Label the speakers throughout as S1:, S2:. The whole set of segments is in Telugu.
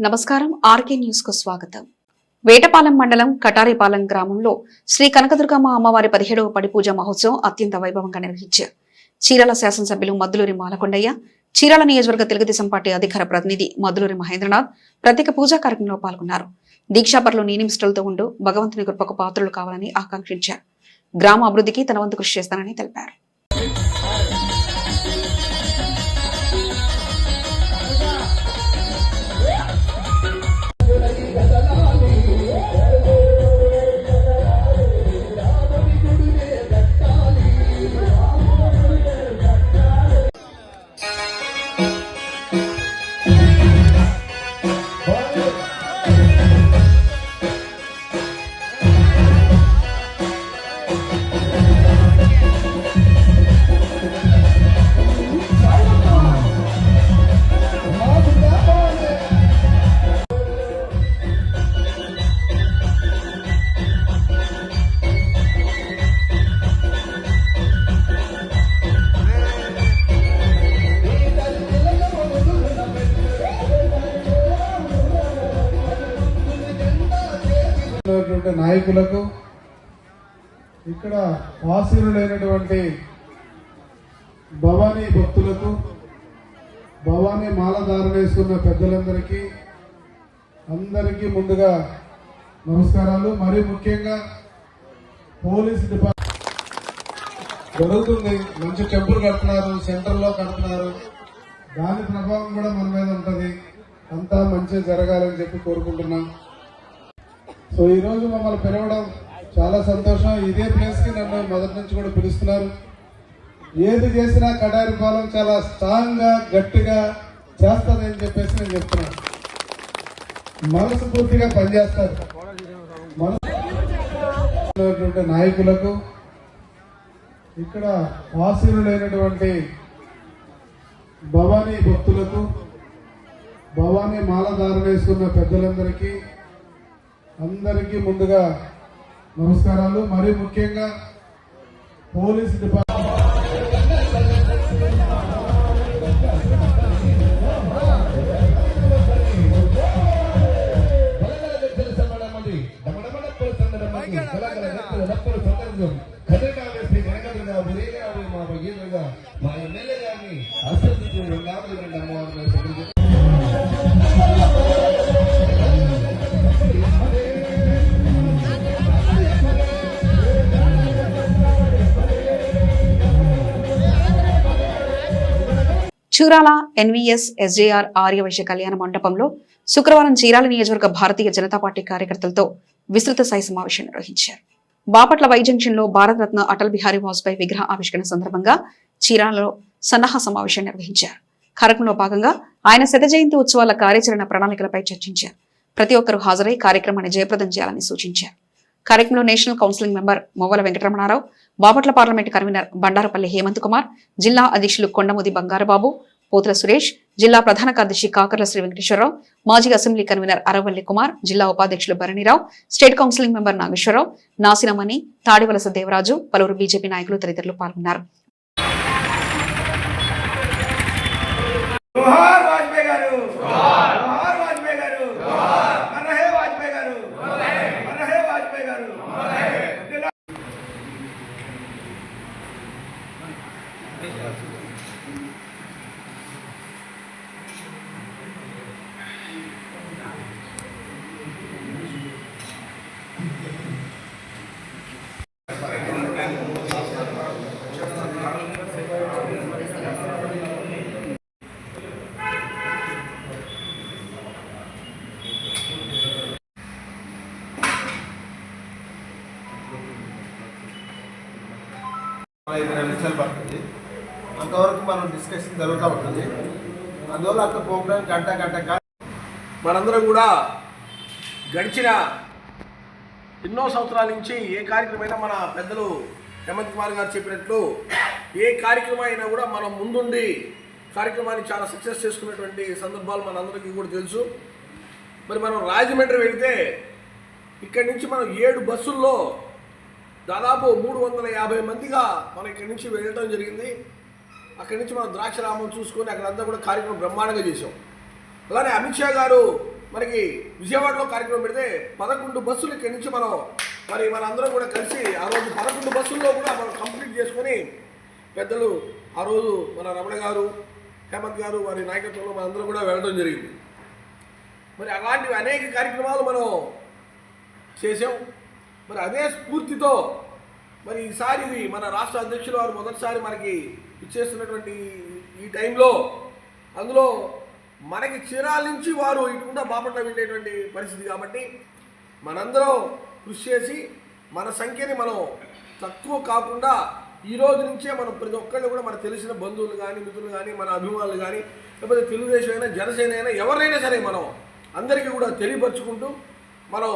S1: నమస్కారం ఆర్కే న్యూస్ కు స్వాగతం. వేటపాలెం మండలం కటారిపాలెం గ్రామంలో శ్రీ కనకదుర్గమ్మ అమ్మవారి 17వ పడి పూజ మహోత్సవం అత్యంత వైభవంగా నిర్వహించారు. చీరాల శాసనసభ్యులు మద్దులూరి మాలకొండయ్య, చీరాల నియోజకవర్గ తెలుగుదేశం పార్టీ అధికార ప్రతినిధి మద్దులూరి మహేంద్రనాథ్ ప్రత్యేక పూజా కార్యక్రమంలో పాల్గొన్నారు. దీక్షాపరులు నీనిమిష్టలతో ఉంటూ భగవంతుని కృపకు పాత్రలు కావాలని ఆకాంక్షించారు. గ్రామ అభివృద్ధికి తన వంతు కృషి చేస్తానని తెలిపారు.
S2: నాయకులకు ఇక్కడ వాసీనులైనటువంటి భవానీ భక్తులకు భవానీ మాలధారణ వేసుకున్న పెద్దలందరికీ అందరికీ ముందుగా నమస్కారాలు. మరీ ముఖ్యంగా పోలీస్ డిపార్ట్మెంట్ జరుగుతుంది, మంచి టెంపుల్ కడుతున్నారు, సెంటర్లో కడుతున్నారు, దాని ప్రభావం కూడా మన మీద ఉంటుంది. అంతా మంచి జరగాలని చెప్పి కోరుకుంటున్నాం. సో ఈరోజు మమ్మల్ని పిలవడం చాలా సంతోషం. ఇదే ప్లేస్కి నన్ను మొదటి నుంచి కూడా పిలుస్తున్నారు. ఏది చేసినా కటారిపాలెం చాలా స్ట్రాంగ్గా గట్టిగా చేస్తుందని చెప్పేసి నేను చెప్తున్నాను. మనసు పూర్తిగా పనిచేస్తారు. మనసు నాయకులకు ఇక్కడ వాసీనులైనటువంటి భవానీ భక్తులకు భవానీ మాలధారణ వేసుకున్న పెద్దలందరికీ అందరికీ ముందుగా నమస్కారాలు. మరీ ముఖ్యంగా పోలీస్ డిపార్ట్మెంట్ మా ఎమ్మెల్యే గారిని
S1: చీరాల ఎన్వీఎస్ ఎస్జేఆర్ ఆర్యవైశ్య కళ్యాణ మండపంలో శుక్రవారం చీరాల నియోజకవర్గ భారతీయ జనతా పార్టీ కార్యకర్తలతో విస్తృత స్థాయి సమావేశం నిర్వహించారు. బాపట్ల వై జంక్షన్ లో భారతరత్న అటల్ బిహారీ వాజ్పేయి విగ్రహ ఆవిష్కరణ సందర్భంగా చీరాలలో సన్నాహ సమావేశం నిర్వహించారు. కార్యక్రమంలో భాగంగా ఆయన శత జయంతి ఉత్సవాల కార్యాచరణ ప్రణాళికలపై చర్చించారు. ప్రతి ఒక్కరూ హాజరై కార్యక్రమాన్ని జయప్రదం చేయాలని సూచించారు. కార్యక్రమంలో national counselling member Movvala Venkataramanarao, Bapatla parliament convener Bandarapalli Hemant Kumar, జిల్లా అధ్యక్షులు కొండముది బంగారబాబు, పోతుల సురేష్, జిల్లా ప్రధాన కార్యదర్శి కాకర్ల శ్రీ వెంకటేశ్వరరావు, మాజీ అసెంబ్లీ కన్వీనర్ అరవల్లి కుమార్, జిల్లా ఉపాధ్యక్షులు Bharanirao, state counselling member Nageswararao, Nasinamani, Tadivalasa Devaraju, పలువురు బీజేపీ నాయకులు తదితరులు పాల్గొన్నారు.
S3: నిమిషాలు పడుతుంది. అంతవరకు మనం డిస్కషన్ జరుగుతూ ఉంటుంది. అందువల్ల అక్కడ ప్రోగ్రామ్ గంట మనందరం కూడా గడిచిన ఎన్నో సంవత్సరాల నుంచి ఏ కార్యక్రమమైనా మన పెద్దలు హేమంత్ కుమార్ గారు చెప్పినట్లు ఏ కార్యక్రమం అయినా కూడా మనం ముందుండి కార్యక్రమాన్ని చాలా సక్సెస్ చేసుకున్నటువంటి సందర్భాలు మనందరికీ కూడా తెలుసు. మరి మనం రాజమండ్రి వెళితే ఇక్కడి నుంచి మనం 7 బస్సుల్లో దాదాపు 350 మందిగా మనం ఇక్కడి నుంచి వెళ్ళడం జరిగింది. అక్కడి నుంచి మనం ద్రాక్షరామం చూసుకొని అక్కడంతా కూడా కార్యక్రమం బ్రహ్మాండంగా చేసాం. అలానే అమిత్ షా గారు మనకి విజయవాడలో కార్యక్రమం పెడితే 11 బస్సులు ఇక్కడి నుంచి మనం మరి మనందరం కూడా కలిసి ఆ రోజు 11 బస్సుల్లో కూడా మనం కంప్లీట్ చేసుకొని పెద్దలు ఆ రోజు మన రమణ గారు, హేమంత్ గారు వారి నాయకత్వంలో మనందరం కూడా వెళ్ళడం జరిగింది. మరి అలాంటివి అనేక కార్యక్రమాలు మనం చేసాం. మరి అదే స్ఫూర్తితో మరి ఈసారి ఇది మన రాష్ట్ర అధ్యక్షులు వారు మొదటిసారి మనకి ఇచ్చేస్తున్నటువంటి ఈ టైంలో అందులో మనకి చీరాల నుంచి వారు ఇటుకుండా బాపట్ల వెళ్ళేటువంటి పరిస్థితి కాబట్టి మనందరం కృషి చేసి మన సంఖ్యని మనం తక్కువ కాకుండా ఈ రోజు నుంచే మనం ప్రతి ఒక్కళ్ళు కూడా మన తెలిసిన బంధువులు కానీ మిత్రులు కానీ మన అభిమానులు కానీ లేకపోతే తెలుగుదేశం అయినా జనసేన అయినా ఎవరైనా సరే మనం అందరికీ కూడా తెలియపరుచుకుంటూ మనం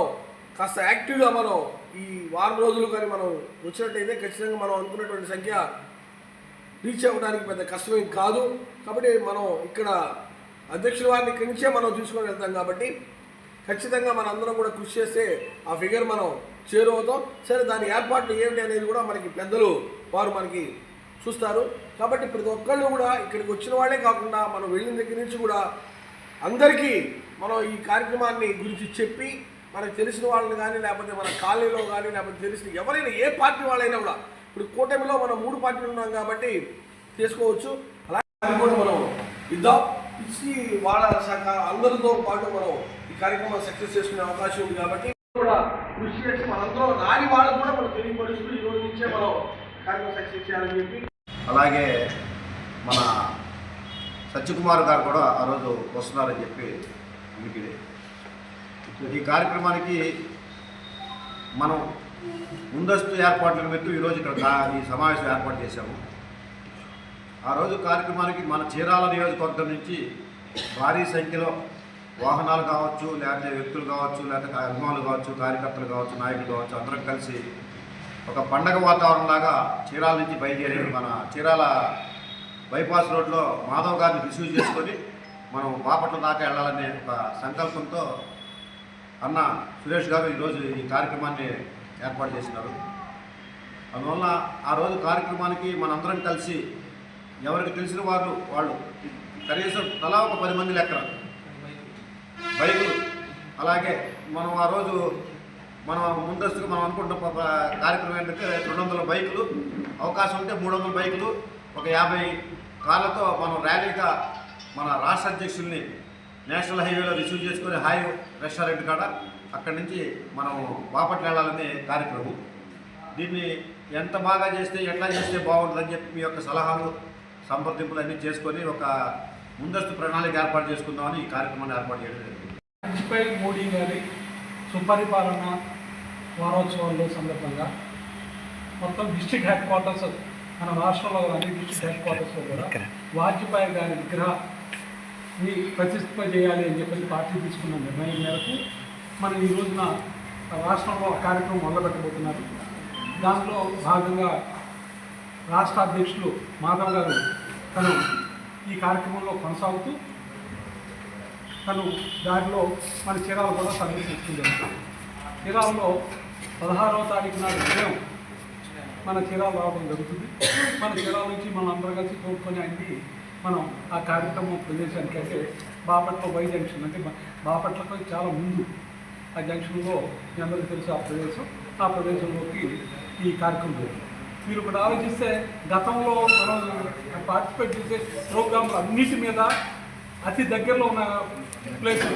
S3: కాస్త యాక్టివ్గా మనం ఈ వారం రోజులు కానీ మనం వచ్చినట్టయితే ఖచ్చితంగా మనం అనుకున్నటువంటి సంఖ్య రీచ్ అవ్వడానికి పెద్ద కష్టమేం కాదు. కాబట్టి మనం ఇక్కడ అధ్యక్షుల వారిని ఇక్కడి నుంచే మనం తీసుకొని వెళ్తాం కాబట్టి ఖచ్చితంగా మన అందరం కూడా కృషి చేస్తే ఆ ఫిగర్ మనం చేరువవుతాం. సరే దాని ఏర్పాట్లు ఏమిటి అనేది కూడా మనకి పెద్దలు వారు మనకి చూస్తారు. కాబట్టి ప్రతి ఒక్కళ్ళు కూడా ఇక్కడికి వచ్చిన వాళ్ళే కాకుండా మనం వెళ్ళిన దగ్గర నుంచి కూడా అందరికీ మనం ఈ కార్యక్రమాన్ని గురించి చెప్పి మనకు తెలిసిన వాళ్ళని కానీ లేకపోతే మన కాలనీలో కానీ లేకపోతే తెలిసిన ఎవరైనా ఏ పార్టీ వాళ్ళైనా కూడా ఇప్పుడు కూటమిలో మనం 3 పార్టీలు ఉన్నాం కాబట్టి చేసుకోవచ్చు. అలాగే కూడా మనం ఇద్దాం, ఇచ్చి వాళ్ళ శాఖ అందరితో పాటు మనం ఈ కార్యక్రమం సక్సెస్ చేసుకునే అవకాశం ఉంది. కాబట్టి కూడా కృషి చేసి మనందరం రాని వాళ్ళకు కూడా మనం తెలియపరుస్తూ ఈ రోజు నుంచే మనం కార్యక్రమం సక్సెస్ చేయాలని చెప్పి
S4: అలాగే మన సత్యకుమార్ గారు కూడా ఆ రోజు వస్తున్నారని చెప్పి వినికిడి. ఈ కార్యక్రమానికి మనం ముందస్తు ఏర్పాట్ల నిమిత్తం ఈరోజు ఇక్కడ ఈ సమావేశం ఏర్పాటు చేశాము. ఆ రోజు కార్యక్రమానికి మన చీరాల నియోజకవర్గం నుంచి భారీ సంఖ్యలో వాహనాలు కావచ్చు, లేకపోతే వ్యక్తులు కావచ్చు, లేకపోతే అభిమానులు కావచ్చు, కార్యకర్తలు కావచ్చు, నాయకులు కావచ్చు, అందరం కలిసి ఒక పండగ వాతావరణంలాగా చీరాల నుంచి బయలుదేరి మన చీరాల బైపాస్ రోడ్లో మాధవ్ గారిని రిసీవ్ చేసుకొని మనం బాపట్ల దాకా వెళ్ళాలనే ఒక సంకల్పంతో అన్న సురేష్ గారు ఈరోజు ఈ కార్యక్రమాన్ని ఏర్పాటు చేసినారు. అందువల్ల ఆ రోజు కార్యక్రమానికి మనందరం కలిసి ఎవరికి తెలిసిన వాళ్ళు కనీసం తలా ఒక 10 మంది లెక్కన బైకులు, అలాగే మనం ఆ రోజు మనం ముందస్తుగా మనం అనుకుంటున్న కార్యక్రమం ఏంటంటే 200 బైకులు, అవకాశం ఉంటే 300 బైకులు, ఒక 50 కార్లతో మనం ర్యాలీగా మన రాష్ట్ర అధ్యక్షుల్ని నేషనల్ హైవేలో రిసీవ్ చేసుకొని హాయ్ రెస్టారెంట్ కాడ అక్కడి నుంచి మనం బాపట్ల వెళ్ళాలనే కార్యక్రమం. దీన్ని ఎంత బాగా చేస్తే ఎట్లా చేస్తే బాగుంటుందని చెప్పి మీ యొక్క సలహాలు సంప్రదింపులు అన్నీ చేసుకొని ఒక ముందస్తు ప్రణాళిక ఏర్పాటు చేసుకుందామని ఈ కార్యక్రమాన్ని ఏర్పాటు చేయడం జరిగింది.
S5: వాజ్పేయి మోడీ గారి సుపరిపాలన వారోత్సవాల సందర్భంగా మొత్తం డిస్ట్రిక్ట్ హెడ్ క్వార్టర్స్ మన రాష్ట్రంలో అన్ని డిస్ట్రిక్ట్ హెడ్ క్వార్టర్స్లో కూడా వాజ్పేయి గారి విగ్రహాన్ని ప్రతిష్ఠింప చేయాలి అని చెప్పి పార్టీ తీసుకున్న నిర్ణయం మేరకు మనం ఈ రోజున రాష్ట్రంలో కార్యక్రమం మొదలుపెట్టబోతున్నారు. దాంట్లో భాగంగా రాష్ట్ర అధ్యక్షులు మాధవ్ గారు తను ఈ కార్యక్రమంలో కొనసాగుతూ తను దారిలో మన చీరాల కూడా సందర్శించుకుంటారు. చీరాలలో 16వ తారీఖు నాడు ఉదయం మన చీరాల రావడం జరుగుతుంది. మన చీరాల నుంచి మనం అందరం కలిసి కోరుకొని అయింది మనం ఆ కార్యక్రమం ప్రదేశానికి అయితే బాపట్ల వై జంక్షన్ అంటే బాపట్లకు చాలా ముందు ఆ జంక్షన్లో మీ అందరికీ తెలుసు ఆ ప్రదేశంలోకి ఈ కార్యక్రమం. మీరు ఇక్కడ ఆలోచిస్తే గతంలో మనం పార్టిసిపేట్ చేసే ప్రోగ్రాంలు అన్నిటి మీద అతి దగ్గరలో ఉన్న ప్లేస్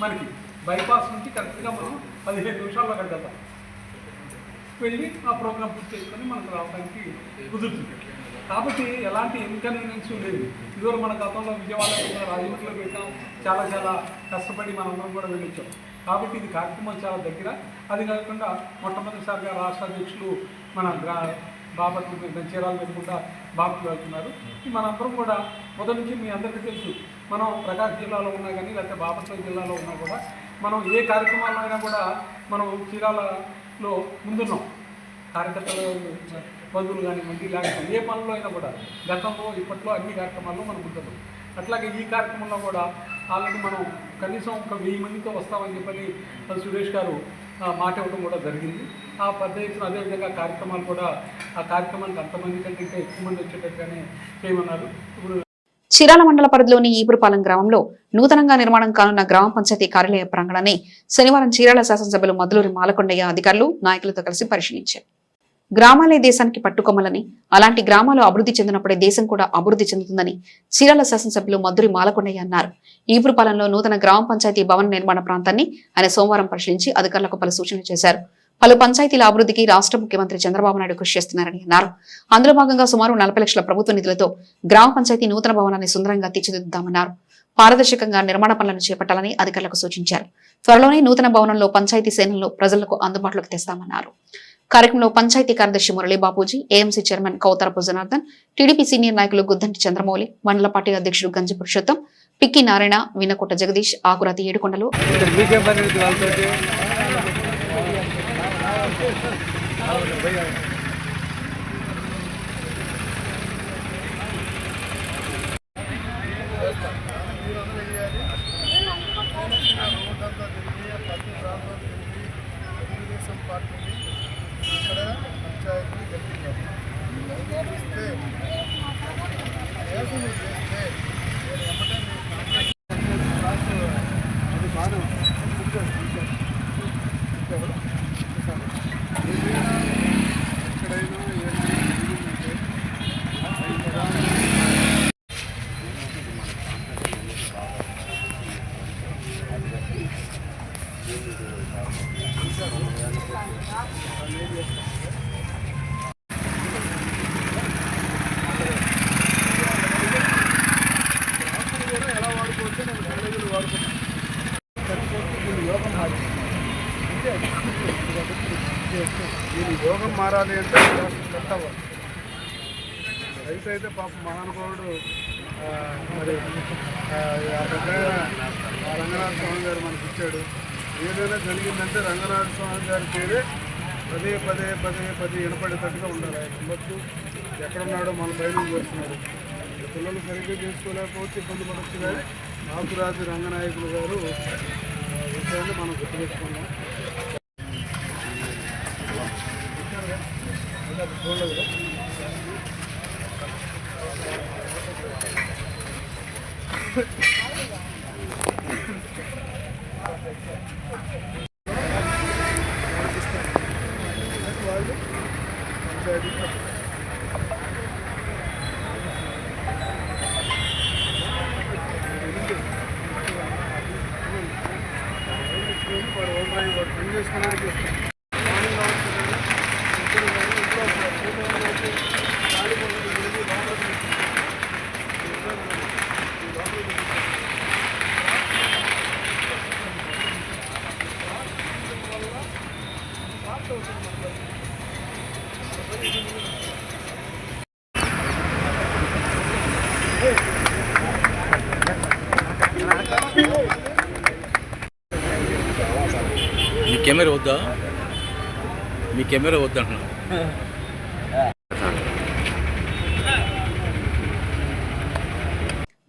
S5: మనకి బైపాస్ నుంచి కరెక్ట్గా మనం 15 నిమిషాల్లో అక్కడికి వెళ్తాం. వెళ్ళి ఆ ప్రోగ్రాం పూర్తి చేసుకొని మనకు రావడానికి కుదురుతుంది. కాబట్టి ఎలాంటి ఇన్కన్వీనియన్స్ లేదు. ఇదివరకు మన గతంలో విజయవాడలో రాజమండ్రిలో పెట్టాం, చాలా కష్టపడి మనందరం కూడా వెళ్ళొచ్చాం. కాబట్టి ఇది కార్యక్రమం చాలా దగ్గర. అది కాకుండా మొట్టమొదటిసారిగా రాష్ట్ర అధ్యక్షులు మన బాపట్ల చీరాల వెళ్లకుండా బాపట్ల వెళ్తున్నారు. మనందరం కూడా మొదటి నుంచి మీ అందరికీ తెలుసు, మనం ప్రకాశం జిల్లాలో ఉన్నా కానీ లేకపోతే బాపట్ల జిల్లాలో ఉన్నా కూడా మనం ఏ కార్యక్రమాల్లో అయినా కూడా మనం చీరాలలో ముందున్నాం. కార్యకర్తలు బంధువులు కానివ్వండి లేకపోతే ఏ పనుల్లో అయినా కూడా గతంలో ఇప్పట్లో అన్ని కార్యక్రమాల్లో మనం ముందున్నాం. అట్లాగే ఈ కార్యక్రమంలో కూడా ఆల్రెడీ మనం కనీసం ఒక 1000 మందితో వస్తామని చెప్పని సురేష్ గారు మాట ఇవ్వడం కూడా జరిగింది. ఆ పెద్ద ఎత్తున అదేవిధంగా కార్యక్రమాలు కూడా ఆ కార్యక్రమానికి అంతమంది కంటే ఇంకా ఎక్కువ మంది వచ్చేటట్టుగానే చేయమన్నారు. ఇప్పుడు
S1: చీరాల మండల పరిధిలోని ఈపురపాలెం గ్రామంలో నూతనంగా నిర్మాణం కానున్న గ్రామ పంచాయతీ కార్యాలయ ప్రాంగణాన్ని శనివారం చీరాల శాసనసభ్యులు మద్దులూరి మాలకొండయ్య అధికారులు నాయకులతో కలిసి పరిశీలించారు. గ్రామాలే దేశానికి పట్టుకొమ్మలని, అలాంటి గ్రామాలు అభివృద్ధి చెందినప్పుడే దేశం కూడా అభివృద్ధి చెందుతుందని చీరాల శాసనసభ్యులు మద్దులూరి మాలకొండయ్య అన్నారు. ఈపురపాలెంలో నూతన గ్రామ పంచాయతీ భవన నిర్మాణ ప్రాంతాన్ని ఆయన సోమవారం పరిశీలించి అధికారులకు పలు సూచనలు చేశారు. పలు పంచాయతీల అభివృద్ధికి రాష్ట్ర ముఖ్యమంత్రి చంద్రబాబు నాయుడు కృషి చేస్తున్నారని అన్నారు. అందులో భాగంగా సుమారు 40 లక్షల ప్రభుత్వ నిధులతో గ్రామ పంచాయతీ నూతన భవనాన్ని సుందరంగా తీర్చిదిద్దామన్నారు. పారదర్శకంగా నిర్మాణ పనులను చేపట్టాలని అధికారులకు సూచించారు. త్వరలోనే నూతన భవనంలో పంచాయతీ సేనలను ప్రజలకు అందుబాటులోకి తెస్తామన్నారు. కార్యక్రమంలో పంచాయతీ కార్యదర్శి Murali Bapuji, AMC chairman Kautharapu Janardhan, TDP senior నాయకులు గుద్దంటి చంద్రమౌళి, మండల పార్టీ అధ్యక్షుడు గంజి పురుషోత్తం, పిక్కి నారాయణ, వినకోట జగదీష్, ఆకురాతి ఏడుకొండలు,
S2: యోగం మారాలి అంటే కట్టవాలి. అయితే పాప మహానుభావుడు మరి రంగనాథ స్వామి గారు మనకి ఇచ్చాడు. ఏదైనా జరిగిందంటే రంగనాథ స్వామి గారి పేరే పదే పదే పదే పదే వినపడేటట్టుగా ఉండాలి. ఆయన ఉండొచ్చు, ఎక్కడున్నాడో మన బయలు చేస్తున్నాడు. పిల్లలు సరిగ్గా చేసుకోలేకపోతే ఇబ్బంది పడవచ్చు. కానీ ఆకురాతి రంగనాయకులు గారు విషయాన్ని మనం గుర్తుపెట్టుకున్నాం. చూడలేదు పని చేసుకోవడానికి
S6: మీ కెమెరా వద్దా? మీ కెమెరా వద్దంటున్నా.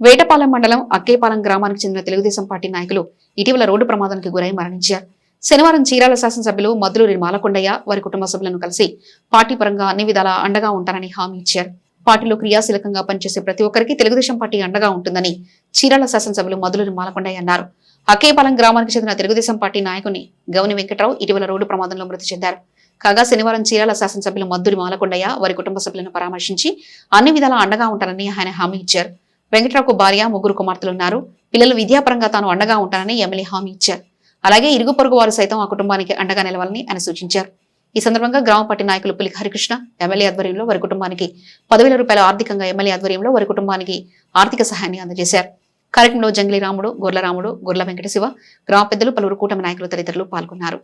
S1: వేటపాలెం మండలం అక్కేపాలెం గ్రామానికి చెందిన తెలుగుదేశం పార్టీ నాయకులు ఇటీవల రోడ్డు ప్రమాదానికి గురై మరణించారు. శనివారం చీరాల శాసనసభ్యులు మద్దులూరి మాలకొండయ్య వారి కుటుంబ సభ్యులను కలిసి పార్టీ పరంగా అన్ని విధాలా అండగా ఉంటానని హామీ ఇచ్చారు. పార్టీలో క్రియాశీలకంగా పనిచేసే ప్రతి ఒక్కరికి తెలుగుదేశం పార్టీ అండగా ఉంటుందని చీరాల శాసనసభ్యులు మద్దులూరి మాలకొండయ్య అన్నారు. అక్కేపాలెం గ్రామానికి చెందిన తెలుగుదేశం పార్టీ నాయకుని గౌని వెంకట్రావు ఇటీవల రోడ్డు ప్రమాదంలో మృతి చెందారు. కాగా శనివారం చీరాల శాసనసభ్యులు మద్దులూరి మాలకొండయ్య వారి కుటుంబ సభ్యులను పరామర్శించి అన్ని విధాలా అండగా ఉంటానని ఆయన హామీ ఇచ్చారు. వెంకట్రావుకు భార్య, 3 కుమార్తెలున్నారు. పిల్లలు విద్యాపరంగా తాను అండగా ఉంటానని ఎమ్మెల్యే హామీ ఇచ్చారు. అలాగే ఇరుగు పొరుగు వారు సైతం ఆ కుటుంబానికి అండగా నిలవాలని ఆయన సూచించారు. ఈ సందర్భంగా గ్రామ పార్టీ నాయకులు పులికి హరికృష్ణ ఎమ్మెల్యే ఆధ్వర్యంలో వారి కుటుంబానికి 10,000 రూపాయల ఆర్థికంగా ఎమ్మెల్యే ఆధ్వర్యంలో వారి కుటుంబానికి ఆర్థిక సహాయాన్ని అందజేశారు. కార్యక్రమంలో జంగిలి రాముడు, గొర్ల రాముడు, గొర్ల వెంకట శివ, గ్రామ పెద్దలు, పలువురు కూటమి నాయకులు తదితరులు పాల్గొన్నారు.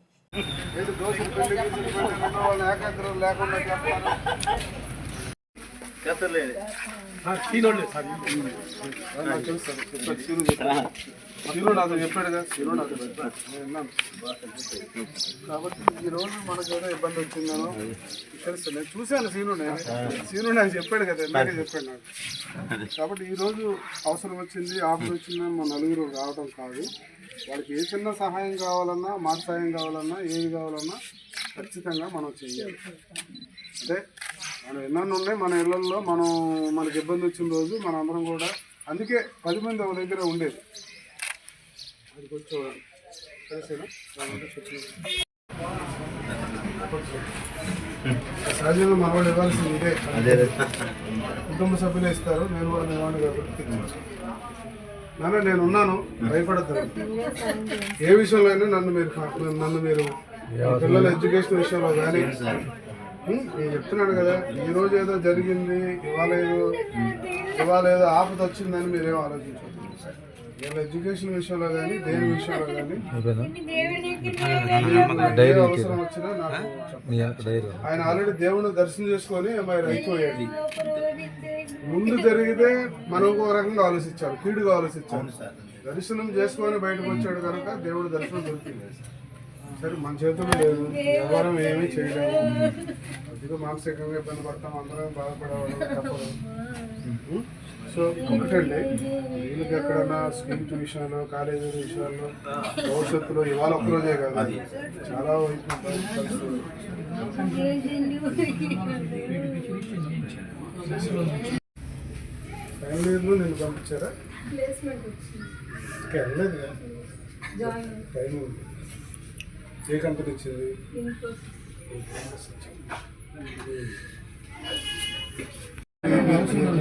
S2: కాబట్టి ఈరోజు మనకు ఏదో ఇబ్బంది వచ్చిందనో తెలుసు. నేను చూశాను సీను నాకు చెప్పాడు కదా, నాకే చెప్పాడు నాకు. కాబట్టి ఈరోజు అవసరం వచ్చింది, ఆఫర్ వచ్చిందని మన నలుగురు రావడం కాదు. వాళ్ళకి ఏ చిన్న సహాయం కావాలన్నా, మాట సహాయం కావాలన్నా, ఏది కావాలన్నా ఖచ్చితంగా మనం చేయాలి. అంటే మనం ఎన్నో ఉన్నాయి మన ఇళ్లలో. మనకి ఇబ్బంది వచ్చిన రోజు మన అందరం కూడా అందుకే 10 మంది ఒక దగ్గర ఉండేది. అది కొంచెం కలిసేనా సహజంగా మనవాడు ఇవ్వాల్సింది ఇదే. కుటుంబ సభ్యులే ఇస్తారు. నేను కూడా నేవాడు కాబట్టి నాన్న నేను ఉన్నాను, భయపడద్దు. ఏ విషయంలో అయినా నన్ను మీరు పిల్లల ఎడ్యుకేషన్ విషయంలో కానీ నేను చెప్తున్నాను కదా, ఈ రోజు ఏదో జరిగింది, ఇవాళ ఏదో ఆపద వచ్చిందని మీరేం ఆలోచించండి. వీళ్ళ ఎడ్యుకేషన్ విషయంలో కానీ దేని విషయంలో కానీ ఏ అవసరం వచ్చినా నాకు చెప్పండి. ఆయన ఆల్రెడీ దేవుని దర్శనం చేసుకొని మరి అయిపోయాడు. ముందు జరిగితే మనం ఒక రకంగా ఆలోచించాడు, కీడుగా ఆలోచించాడు. దర్శనం చేసుకొని బయటకు వచ్చాడు కనుక దేవుడి దర్శనం దొరికింది. సరే మన చేతుల్లో లేదు, ఎవరం ఏమీ చేయలేము. కొద్దిగా మానసికంగా ఇబ్బంది పడతాం, అందరం బాధపడేవాళ్ళం తప్పదు. సో ఒకటండి, వీళ్ళకి ఎక్కడన్నా స్కీమ్స్ విషయాల్లో, కాలేజీ విషయాల్లో, భవిష్యత్తులో ఇవాళ ఒక్కరోజే కాదు, చాలా వైపు పరిస్థితులు. ఫైనల్ ఇయర్లో నేను పంపించారా? ఇంకా వెళ్ళలేదు కదా, టైం ఉంది. ఏ కంపెనీ ఇచ్చింది?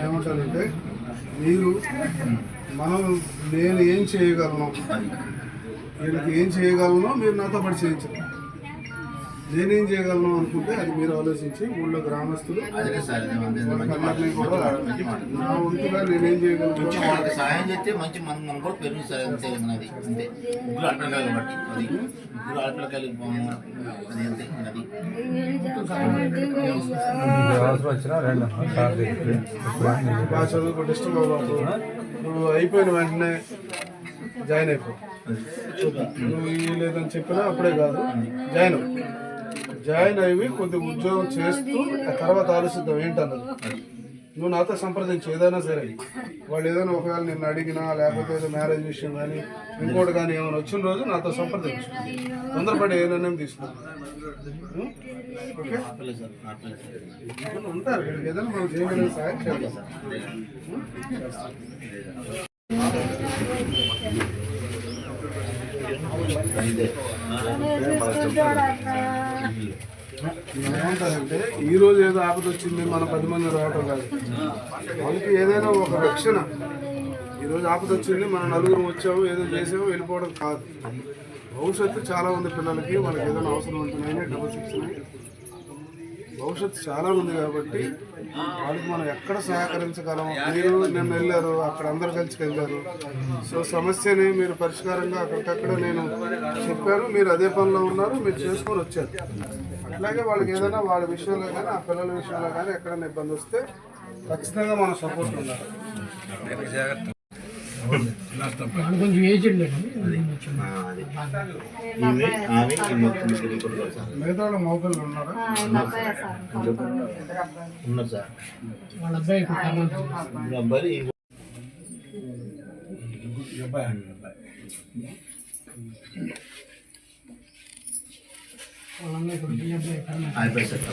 S2: ఏమంటారంటే మీరు నేను ఏం చేయగలను, వీళ్ళకి ఏం చేయగలను మీరు నాతో పాటు చేయించరు. నేనేం చేయగలను అనుకుంటే అది మీరు ఆలోచించి ఊళ్ళో గ్రామస్తులు అందరినీ కూడా నా వంతుగా నేనేం చేయగలను
S7: సహాయం చేస్తే మంచి మనం కూడా పెరుగుతుంది. అంతే అది అంతే. ముగ్గురు ఆడపిల్లకాయలు బట్టి అది ముగ్గురు ఆడపిల్లకాయలు అది అంతే. అది
S2: బాగా చదువుకో, డిస్టర్బ్ అవ్వకు. నువ్వు అయిపోయిన వెంటనే జాయిన్ అయిపో. నువ్వు లేదని చెప్పినా అప్పుడే కాదు, జాయిన్ అయ్యి కొద్ది ఉద్యోగం చేస్తూ ఆ తర్వాత ఆలోచిద్దాం ఏంటన్నది. నువ్వు నాతో సంప్రదించు ఏదైనా సరే. వాళ్ళు ఏదైనా ఒకవేళ నిన్ను అడిగినా, లేకపోతే ఏదో మ్యారేజ్ విషయం కానీ ఇంకోటి కానీ ఏమైనా వచ్చిన రోజు నాతో సంప్రదించు. తొందరపడి ఏ నిర్ణయం తీసుకున్నాను. ఓకే ఉంటారు ఏదైనా మనం చేయగలిగిన సహాయం చేయాలి. ఏమంటారంటే ఈరోజు ఏదో ఆపద వచ్చింది మన 10 మంది రావటం కాదు, వాళ్ళకి ఏదైనా ఒక రక్షణ. ఈరోజు ఆపద వచ్చింది మన నలుగురు వచ్చాము ఏదో చేసాము వెళ్ళిపోవడం కాదు. భవిష్యత్తు చాలా ఉంది పిల్లలకి, వాళ్ళకి ఏదైనా అవసరం ఉంటున్నాయి, డబ్బులు ఇస్తున్నాయి. భవిష్యత్తు చాలా ఉంది కాబట్టి వాళ్ళకి మనం ఎక్కడ సహకరించగలం. మీరు నిన్న వెళ్ళారు, అక్కడ అందరు కలిసి వెళ్ళారు. సో సమస్యని మీరు పరిష్కారంగా అక్కడికక్కడ నేను చెప్పాను, మీరు అదే పనిలో ఉన్నారు, మీరు చేసుకొని వచ్చారు. అట్లాగే వాళ్ళకి ఏదైనా వాళ్ళ విషయంలో కానీ ఆ పిల్లల విషయంలో కానీ ఎక్కడైనా ఇబ్బంది వస్తే ఖచ్చితంగా మనం సపోర్ట్ ఉండాలి.
S5: కొంచెం ఏజ్డ్
S2: మిగతా మోకళ్ళు ఉన్నారా?
S7: ఉన్నారు సార్.
S5: వాళ్ళ అబ్బాయి
S7: అయిపోయి సార్.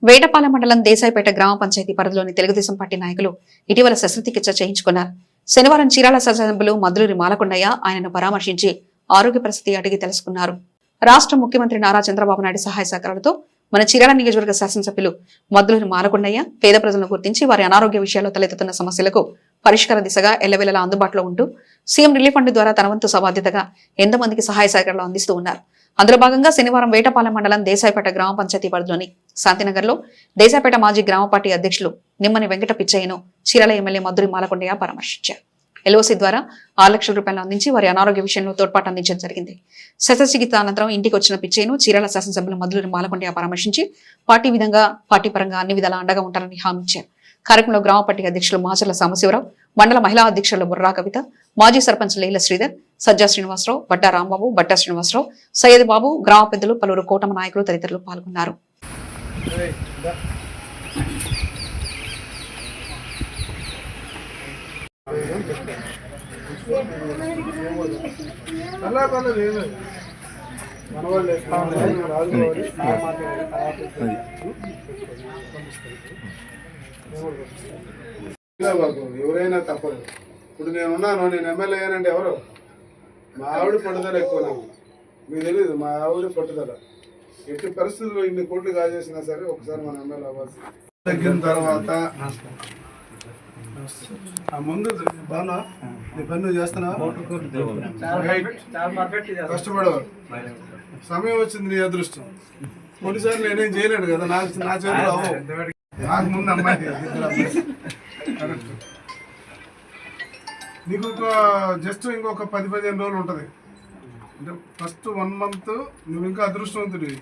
S1: వేటపాలెం మండలం దేశాయిపేట గ్రామ పంచాయతీ పరిధిలోని తెలుగుదేశం పార్టీ నాయకులు ఇటీవల శస్త్రచికిత్స చేయించుకున్నారు. శనివారం చీరాల శాసనసభ్యులు మద్దులూరి మాలకొండయ్య ఆయనను పరామర్శించి ఆరోగ్య పరిస్థితి అడిగి తెలుసుకున్నారు. రాష్ట్ర ముఖ్యమంత్రి నారా చంద్రబాబు నాయుడు సహాయ సహకారాలతో మన చీరాల నియోజకవర్గ శాసనసభ్యులు మద్దులూరి మాలకొండయ్య పేద ప్రజలను గుర్తించి వారి అనారోగ్య విషయాల్లో తలెత్తుతున్న సమస్యలకు పరిష్కార దిశగా ఎల్లవేళలా అందుబాటులో ఉంటూ సీఎం రిలీఫ్ ఫండ్ ద్వారా తన వంతు బాధ్యతగా ఎంతమందికి సహాయ సహకారాలు అందిస్తూ ఉన్నారు. అందులో భాగంగా శనివారం వేటపాలెం మండలం దేశాయిపేట గ్రామ పంచాయతీ పరిధిలోని శాంతినగర్ లో దేశాయిపేట మాజీ గ్రామ పార్టీ అధ్యక్షులు నిమ్మని వెంకట పిచ్చయ్యను చీరాల ఎమ్మెల్యే మద్దులూరి మాలకొండయ్య పరామర్శించారు. ఎల్ఓసి ద్వారా 6 లక్షల రూపాయలు అందించి వారి అనారోగ్య విషయంలో తోడ్పాటు అందించడం జరిగింది. శస్త్రచికిత్స అనంతరం ఇంటికి వచ్చిన పిచ్చయ్యను చీరాల శాసనసభ్యులు మద్దులూరి మాలకొండయ్య పరామర్శించి పార్టీ పరంగా అన్ని విధాలా అండగా ఉంటారని హామీ ఇచ్చారు. కార్యక్రమంలో గ్రామ పార్టీ అధ్యక్షులు మాచర్ల సాంబశివరావు, మండల మహిళా అధ్యక్షులు బుర్రా కవిత, మాజీ సర్పంచ్ లీల శ్రీధర్, సజ్జా శ్రీనివాసరావు, బట్టా రాంబాబు, బట్టా శ్రీనివాసరావు, సయ్యద్ బాబు, గ్రామ పెద్దలు, పలువురు కూటమి నాయకులు తదితరులు పాల్గొన్నారు.
S2: అలా పర్లేదు ఏం లేదు. మన వాళ్ళే రాజుకోవాలి ఎవరైనా తప్పదు. ఇప్పుడు నేనున్నాను, నేను ఎమ్మెల్యే అయ్యానంటే ఎవరు? మా ఆవిడ పట్టుదల ఎక్కువ నాకు, మీకు తెలియదు. మా ఆవిడ పట్టుదల ఎట్టి పరిస్థితుల్లో ఇన్ని కోట్లు కాజేసినా సరే ఒకసారి మన ఎమ్మెల్యే అవ్వాల్సి. తగ్గిన తర్వాత ఆ ముందు బాగా నీ పని నువ్వు చేస్తున్నావు, కష్టపడేవారు. సమయం వచ్చింది, నీ అదృష్టం. కొన్నిసార్లు నేనేం చేయలేను కదా, నా చేతులు అవ్వవు. నాకు ముందు అమ్మాయి కరెక్ట్. నీకు జస్ట్ ఇంకొక 10-15 రోజులు ఉంటుంది. అంటే ఫస్ట్ 1 month నువ్వు ఇంకా అదృష్టవంతుడివి.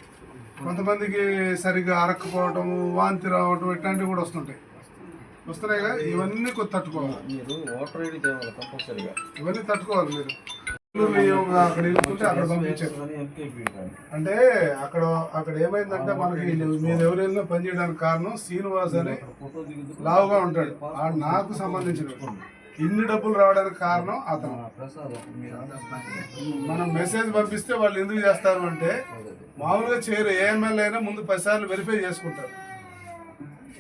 S2: కొంతమందికి సరిగ్గా అరక్కపోవటము, వాంతి రావటం ఇట్లాంటివి కూడా వస్తున్నాయిగా. ఇవన్నీ తట్టుకోవాలి, ఇవన్నీ తట్టుకోవాలి మీరు. అక్కడ ఇరుక్కుంటే అక్కడ పంపించారు అంటే అక్కడ ఏమైందంటే మనకి మీరు ఎవరైనా పనిచేయడానికి కారణం శ్రీనివాస్ అని లావుగా ఉంటాడు. నాకు సంబంధించిన ఇన్ని డబ్బులు రావడానికి కారణం అతను. మనం మెసేజ్ పంపిస్తే వాళ్ళు ఎందుకు చేస్తారు అంటే మామూలుగా చేయరు. ఏ ఎమ్మెల్యే అయినా ముందు 10 సార్లు వెరిఫై చేసుకుంటారు.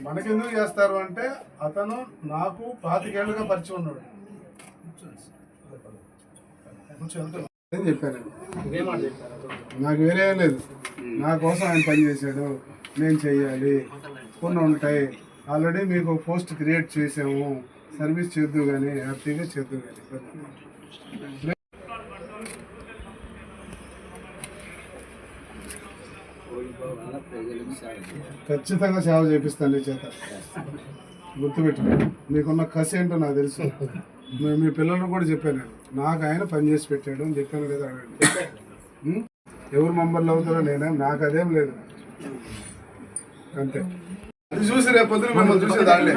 S2: మనకెందుకు చేస్తారు అంటే అతను నాకు 25 ఏళ్ళుగా పరిచయం ఉన్నాడు. ఏం చెప్పాను, నాకు వేరే లేదు. నా కోసం ఆయన పని చేశాడు, నేను చెయ్యాలి. కొన్ని ఉంటాయి. ఆల్రెడీ మీకు పోస్ట్ క్రియేట్ చేసాము, సర్వీస్ చేద్దు కానీ హ్యాపీగా చేద్దు కానీ. ఖచ్చితంగా సేవ చేపిస్తాను నీ చేత, గుర్తుపెట్టుకో. మీకున్న కసి ఏంటో నాకు తెలుసు. మీ పిల్లలు కూడా చెప్పాను, నాకు ఆయన పని చేసి పెట్టాడు అని చెప్పాను కదా. ఎవరు మెంబర్లు అవుతారో నేనే, నాకు అదేం లేదు. అంతే. అది చూసి రేపు పొద్దున మిమ్మల్ని చూసే దాంట్లో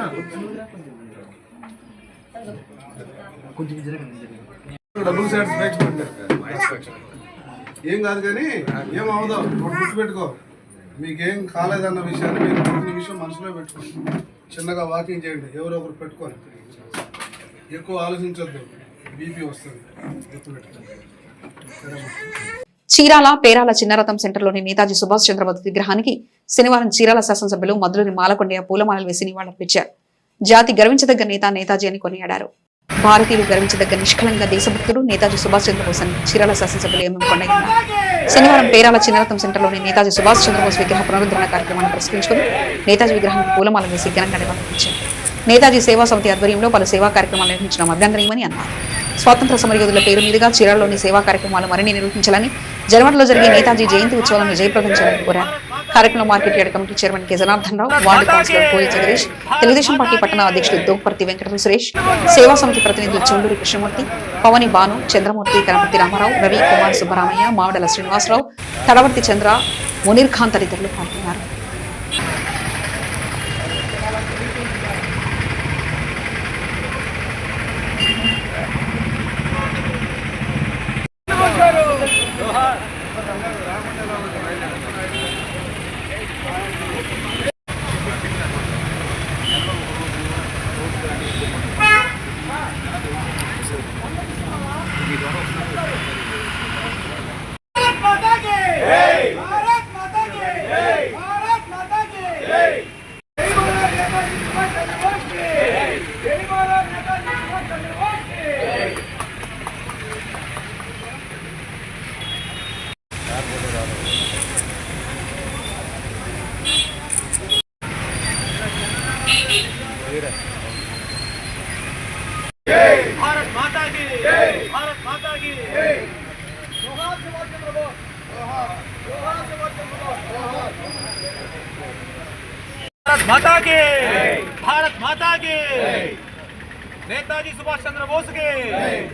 S2: డబ్బులు సాటిస్ఫాక్షన్ ఏం కాదు కానీ ఏం అవదో గుర్తుపెట్టుకో. మీకేం కాలేదన్న విషయాన్ని మీరు ప్రతి నిమిషం మనసులో పెట్టుకోండి. చిన్నగా వాకింగ్ చేయండి, ఎవరో ఒకరు పెట్టుకోండి. ఎక్కువ ఆలోచించొద్దు, బీపీ వస్తుంది.
S1: చీరాల పేరాల చిన్నరథం సెంటర్లోని నేతాజీ సుభాష్ చంద్రబోస్ విగ్రహానికి శనివారం చీరాల శాసనసభ్యులు మధురని మాలకొండయ్య పూలమాలలు వేసి నివాళులర్పించారు. జాతి గర్వించదగ్గ నేత నేతాజీ అని కొనియాడారు. భారతీయులు గర్వించదగ్గ నిష్కలంగా దేశభక్తుడు నేతాజీ సుభాష్ చంద్రబోస్ అని చీరాల శాసనసభ్యులు ఎంఎం కొండయ్య శనివారం పేరాల చిన్నరథం సెంటర్లోని నేతాజీ సుభాష్ చంద్రబోస్ విగ్రహ పునరుద్ధరణ కార్యక్రమాన్ని పురస్కరించుకుని నేతాజీ విగ్రహానికి పూలమాల వేసి ఘనంగా నివాళులర్పించారు. నేతాజీ సేవా సమితి ఆధ్వర్యంలో పలు సేవా కార్యక్రమాలు నిర్వహించడం అభ్యంతరమని అన్నారు. స్వాతంత్ర సమరయోధుల పేరు మీదుగా చీరాలలోని సేవా కార్యక్రమాలు మరిన్ని నిర్వహించాలని, జనవరిలో జరిగే నేతాజీ జయంతి ఉత్సవాలను జయప్రదం చేయాలని కోరారు. కార్యక్రమంలో market yard committee chairman K Janardhan Rao, ward councillor Koya Jagadish, Telugu Desam party పట్టణ అధ్యక్షుడు దోపర్తి వెంకట సురేష్, సేవా సమితి ప్రతినిధులు చౌండూరి కృష్ణమూర్తి, పవని భాను, చంద్రమూర్తి, కనపర్తి రామారావు, రవి కుమార్ సుబ్బరామయ్య, మావడల శ్రీనివాసరావు, తడవర్తి చంద్ర, మునీర్ ఖాన్ తదితరులు పాల్గొన్నారు.
S8: भारत माता की नेताजी सुभाष चंद्र बोस के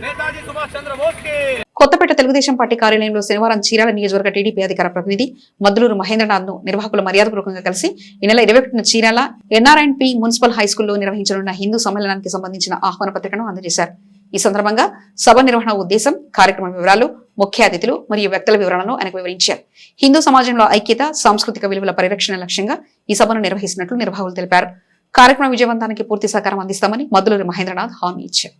S8: नेताजी सुभाष चंद्र बोस के
S1: కొత్తపేట తెలుగుదేశం పార్టీ కార్యాలయంలో శనివారం చీరాల నియోజకవర్గ టీడీపీ అధికార ప్రతినిధి మద్దులూరు మహేంద్రనాథ్ ను నిర్వాహకులు మర్యాదపూర్వకంగా కలిసి ఈ నెల 21న చీరాల ఎన్ఆర్ఎన్పి మున్సిపల్ హైస్కూల్లో నిర్వహించనున్న హిందూ సమ్మేళనానికి సంబంధించిన ఆహ్వాన పత్రికను అందజేశారు. ఈ సందర్భంగా సభ నిర్వహణ ఉద్దేశం, కార్యక్రమ వివరాలు, ముఖ్య అతిథులు మరియు వ్యక్తుల వివరాలను ఆయనకు వివరించారు. హిందూ సమాజంలో ఐక్యత, సాంస్కృతిక విలువల పరిరక్షణ లక్ష్యంగా ఈ సభను నిర్వహిస్తున్నట్లు నిర్వాహకులు తెలిపారు. కార్యక్రమ విజయవంతానికి పూర్తి సహకారం అందిస్తామని మద్దులూరు మహేంద్రనాథ్ హామీ ఇచ్చారు.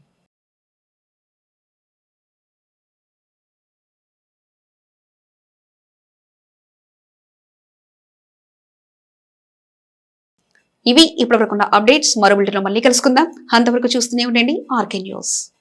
S1: ఇవి ఇప్పటివరకున్న అప్డేట్స్. మరో బులెటిన్లో మళ్ళీ కలుసుకుందాం. అంతవరకు చూస్తూనే ఉండండి ఆర్కే న్యూస్.